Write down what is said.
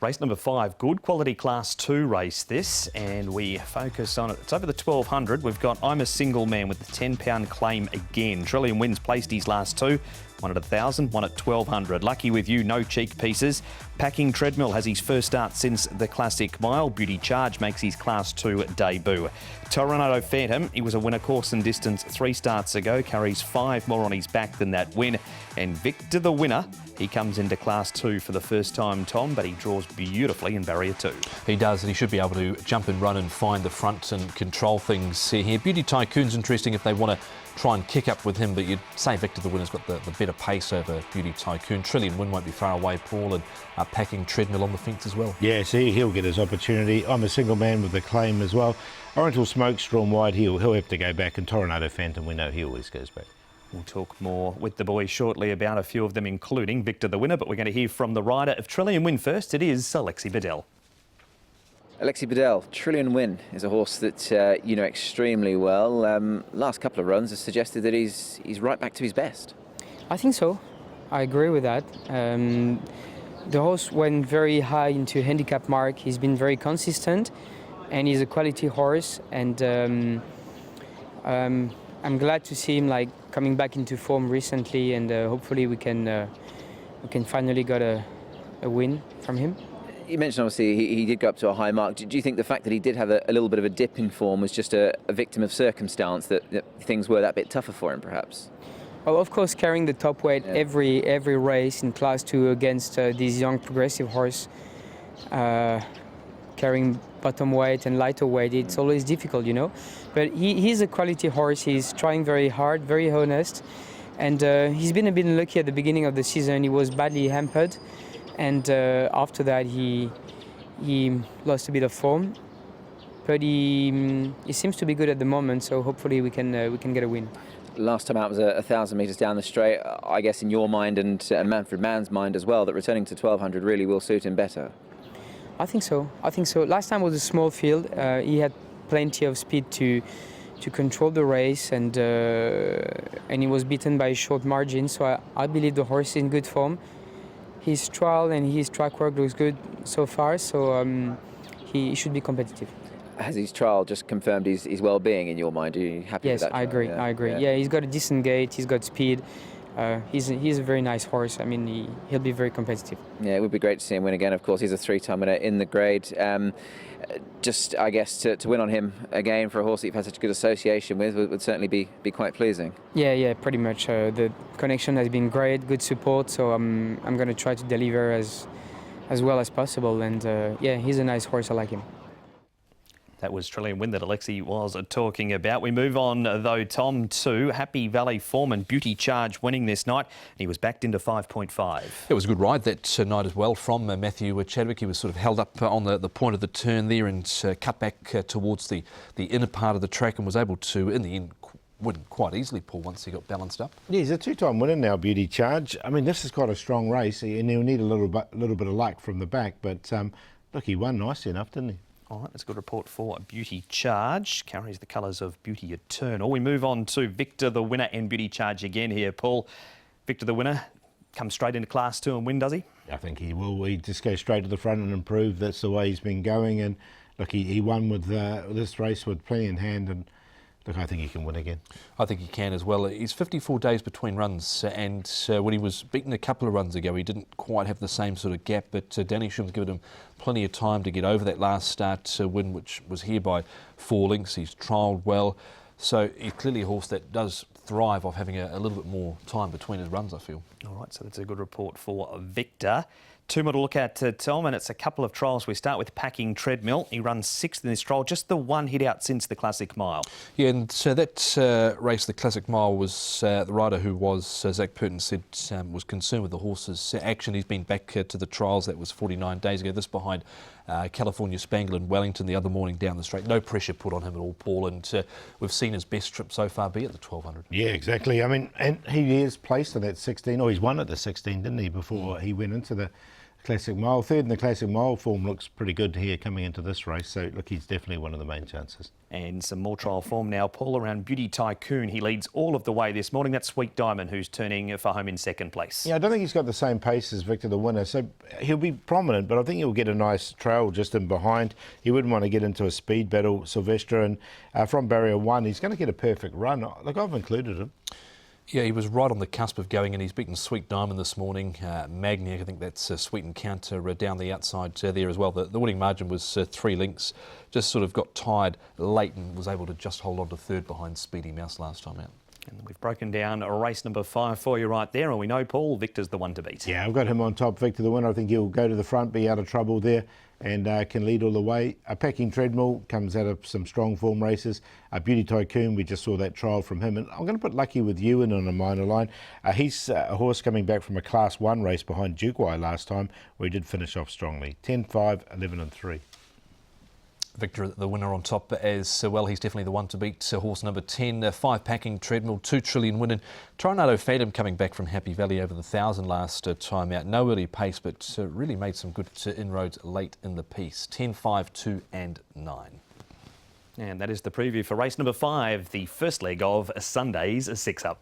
Race number 5, good quality Class 2 race this, and we focus on it. It's over the 1200. We've got I'm a Single Man with the £10 claim again. Trillion Wins placed his last two. One at 1,000, one at 1,200. Lucky with you, no cheek pieces. Packing Treadmill has his first start since the Classic Mile. Beauty Charge makes his Class 2 debut. Tornado Phantom, he was a winner course and distance 3 starts ago, carries 5 more on his back than that win. And Victor the winner, he comes into Class 2 for the first time, Tom, but he draws beautifully in Barrier 2. He does, and he should be able to jump and run and find the front and control things here. Beauty Tycoon's interesting if they want to try and kick up with him, but you'd say Victor the winner's got the better pace over Beauty Tycoon. Trillion Win won't be far away, Paul, and Packing Treadmill on the fence as well. Yeah, see, he'll get his opportunity. I'm a Single Man with the claim as well. Oriental Smoke, Storm Wide, he'll have to go back, and Tornado Phantom, we know he always goes back. We'll talk more with the boys shortly about a few of them, including Victor the winner, but we're going to hear from the rider of Trillion Win first. It is Alexi Bedell. Alexi Bedell, Trillion Win is a horse that you know extremely well. Last couple of runs have suggested that he's right back to his best. I think so. I agree with that. The horse went very high into handicap mark. He's been very consistent, and he's a quality horse. And I'm glad to see him coming back into form recently, and hopefully we can finally get a win from him. You mentioned obviously he did go up to a high mark. Do you think the fact that he did have a little bit of a dip in form was just a victim of circumstance, that things were that bit tougher for him perhaps? Well, of course, carrying the top weight every race in Class 2 against these young progressive horse, carrying bottom weight and lighter weight, it's always difficult, you know. But he's a quality horse. He's trying very hard, very honest, and he's been a bit unlucky at the beginning of the season. He was badly hampered, and after that he lost a bit of form. But he seems to be good at the moment, so hopefully we can get a win. Last time out was 1,000 metres down the straight. I guess in your mind and Manfred Mann's mind as well, that returning to 1,200 really will suit him better. I think so. Last time was a small field. He had plenty of speed to control the race, and he was beaten by a short margin. So I believe the horse is in good form. His trial and his track work looks good so far, so he should be competitive. Has his trial just confirmed his well-being in your mind? Are you happy with that? Yes, I agree. I agree. Yeah, he's got a decent gait. He's got speed. He's a very nice horse. I mean, he'll be very competitive. Yeah, it would be great to see him win again. Of course, he's a 3-time winner in the grade. Just, I guess, to win on him again for a horse that you've had such a good association with would certainly be quite pleasing. Yeah, pretty much. The connection has been great, good support. So I'm going to try to deliver as well as possible. And yeah, he's a nice horse. I like him. That was Trillion Win that Alexi was talking about. We move on, though, Tom, to Happy Valley Foreman, Beauty Charge winning this night. He was backed into 5.5. It was a good ride that night as well from Matthew Chadwick. He was sort of held up on the point of the turn there and cut back towards the inner part of the track, and was able to, in the end, win quite easily, Paul, once he got balanced up. Yeah, he's a 2-time winner now, Beauty Charge. I mean, this is quite a strong race, and he'll need a little bit of luck from the back, but look, he won nicely enough, didn't he? All right, that's a good report for Beauty Charge. Carries the colours of Beauty Eternal. We move on to Victor the winner and Beauty Charge again here, Paul. Victor the winner comes straight into Class 2 and win, does he? I think he will. He just go straight to the front and improve. That's the way he's been going. And look, he won with this race with plenty in hand. And look, I think he can win again. I think he can as well. He's 54 days between runs, and when he was beaten a couple of runs ago, he didn't quite have the same sort of gap, but Danny Shum's given him plenty of time to get over that last start win, which was here by 4 lengths. He's trialled well, so he's clearly a horse that does thrive off having a little bit more time between his runs, I feel. All right, so that's a good report for Victor. 2 more to look at, Tom, and it's a couple of trials. We start with Packing Treadmill. He runs 6th in this trial, just the one hit out since the Classic Mile. Yeah, and so that race, the Classic Mile, was the rider who was, Zach Purton said, was concerned with the horse's action. He's been back to the trials. That was 49 days ago. This behind California Spangle and Wellington the other morning down the straight. No pressure put on him at all, Paul, and we've seen his best trip so far be at the 1200. Yeah, exactly. I mean, and he is placed in that 16, or he's won at the 16, didn't he, before he went into the Classic Mile. Third in the Classic Mile form looks pretty good here coming into this race. So, look, he's definitely one of the main chances. And some more trial form now, Paul, around Beauty Tycoon. He leads all of the way this morning. That's Sweet Diamond, who's turning for home in second place. Yeah, I don't think he's got the same pace as Victor the winner, so he'll be prominent, but I think he'll get a nice trail just in behind. He wouldn't want to get into a speed battle, Sylvester, and from barrier 1, he's going to get a perfect run. Look, I've included him. Yeah, he was right on the cusp of going, and he's beaten Sweet Diamond this morning. Magniac, I think that's Sweet Encounter down the outside there as well. The winning margin was 3 lengths. Just sort of got tired late and was able to just hold on to third behind Speedy Mouse last time out. And we've broken down race number 5 for you right there, and we know, Paul, Victor's the one to beat. Yeah, I've got him on top, Victor the winner. I think he'll go to the front, be out of trouble there, and can lead all the way. A Packing Treadmill comes out of some strong form races. Beauty Tycoon, we just saw that trial from him. And I'm going to put Lucky with Ewan on a minor line. He's a horse coming back from a Class 1 race behind Dukwai last time, where he did finish off strongly. 10, 5, 11 and 3. Victor, the winner on top as well. He's definitely the one to beat. Horse number 10, 5 Packing Treadmill, 2 Trillion winning. Trinado Phantom coming back from Happy Valley over the 1,000 last time out. No early pace, but really made some good inroads late in the piece. 10, 5, 2 and 9. And that is the preview for race number 5, the first leg of Sunday's 6 Up.